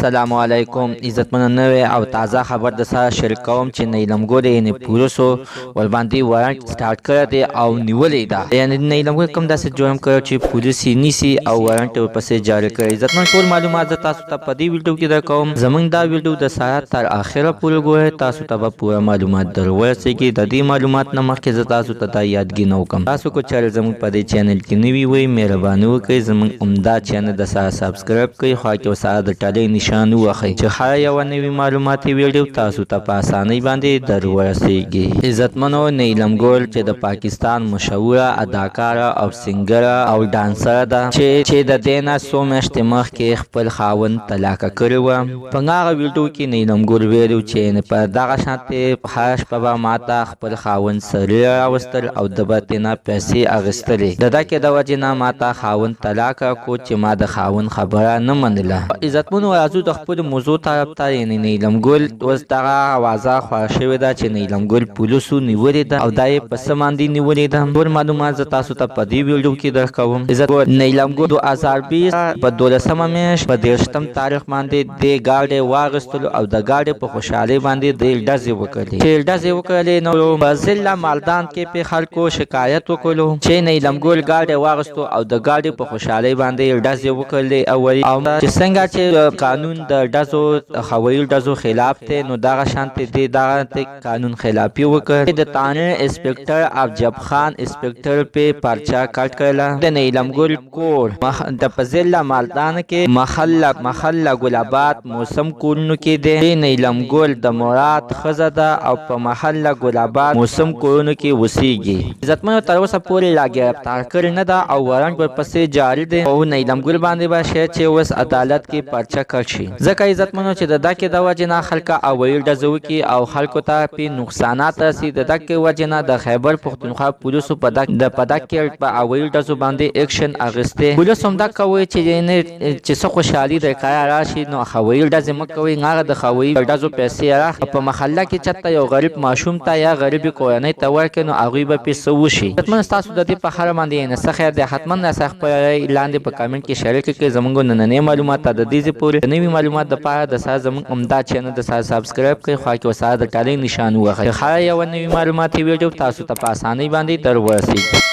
السلام علیکم عزتمن نوې او تازه خبر د سره شریک کوم چې نیلم ګل یعنی پولیسو ور باندې وارنټ سٹارټ کړی دی او نیولې ده یعنی نیلم ګل کوم داسې جرم کړی چې پولیس یې نیسي او وارنټ ورپسې جاری کړی. عزتمن ټول معلومات زه تاسو ته په دې ویډیو کې درکوم. زمونږ دا ویډیو د سره تر اخره پورې ګورئ، تاسو ته به پوره معلومات در ورسېږي. د دې معلومات نه مخکې زه تاسو ته دا یادګي نه وکړم، تاسو کو چینل زموږ په دې چینل کې نوي وئ مهرباني وکړئ زموږ عمده چینل د سره سبسکرایب کړئ، خوا کې ورسره د ټلۍ نشان ووهئ چې هر یوه نوې معلوماتي ویډیو تاسو ته په اسانۍ باندې در ورسېږي. عزتمنو، نیلم ګل چې د پاکستان مشهوره اداکاره او سنګره او ډانسره ده چې د دې نه څو میاشتې مخکې خپل خاوند طلاقه کړې وه. په هغه ویډیو کې نیلم ګل ویلي چې په دغه شانتې هره شپه به ماته خپل خاوند سرې راوستل او د به ترېنه پیسې اخیستلې. د دکې د وجې نه ماته خاوند طلاق راکړو چې ما د خاوند خبره نه منله. عزتمنو، راځو د خپل موضوع طرف ته. یعنې نیلم ګل اوس دغه اوازه خوره شوې ده چې نیلم ګل پولیسو نیولې ده او دا یې په څه باندې نیولې ده. ټول معلومات زه تاسو ته په دې ویډیو کې درکوم. نیلم ګل 2020 په 12مه میاشت په 30 تاریخ باندې د ګاډۍ واخیستلو او د ګاډۍ په خوشحالۍ باندې د ډزې وکړلې. چې ډزې وکړلې نو په ضلع مالدان کې په خلکو شکایت وکړلو چې نیلم ګل ګاډۍ واخیستو او د ګاډۍ په خوشحالۍ باندې ډزې وکړلې او چې څنګه چې قانون د ډزو هوایي ډزو خلاف دی نو دغه شانتې دی دغه قانون خلافي وکړ. د تانه انسپکټر افجب خان انسپکټر په پرچا کټ کړله. د نیلم ګل کور د په ضلع مالدان کې محله ګل آباد موسم کورونو کې دی. نیلم ګل د مراد ښځه ده او په محله ګل آباد موسم کورونو کې اوسېږي. عزتمنو، تر اوسه پورې لا ګرفتار کړې نه ده او وارنټ ورپسې جاري دی او نیلم ګل باندې به شاید چې اوس عدالت کې پرچه کټ شي. ځکه عزتمنو چې د دکې د وجې نه خلکه هوایي ډزې وکړي او خلکو ته پې نقصانات رسي. د دکې وجې نه د خیبر پښتونخوا پولیسو په دکې په هوایي ډزو باندې اکشن اخیستی. پولیس هم دکه وایي چې څه خوشحالي در کار راشي نو هوایي ډزې مه کوئ. هغه د هوایي ډزو پیسې راخلي په محله کې چېرته یو غریب ماشوم ته یا غریبې کورنۍ ته ورکړي نو هغوی به پې څه وشي. حتما ستاسو د دې په اړه باندې څه خیر دی، حتما راسره خپل رایې لاندې په کامنټ کې شریک کړئ. زموږ نننۍ معلومات ته د دې ځای پورې د نوي معلومات دپاره د سره زموږ عمده چینل د سره سبسکرایب کړئ، خوا کې ورسره د ټلۍ نشان ووهئ چې هر یوه نوي معلوماتي ویډیو تاسو ته په اسانۍ باندې در ورسېږي.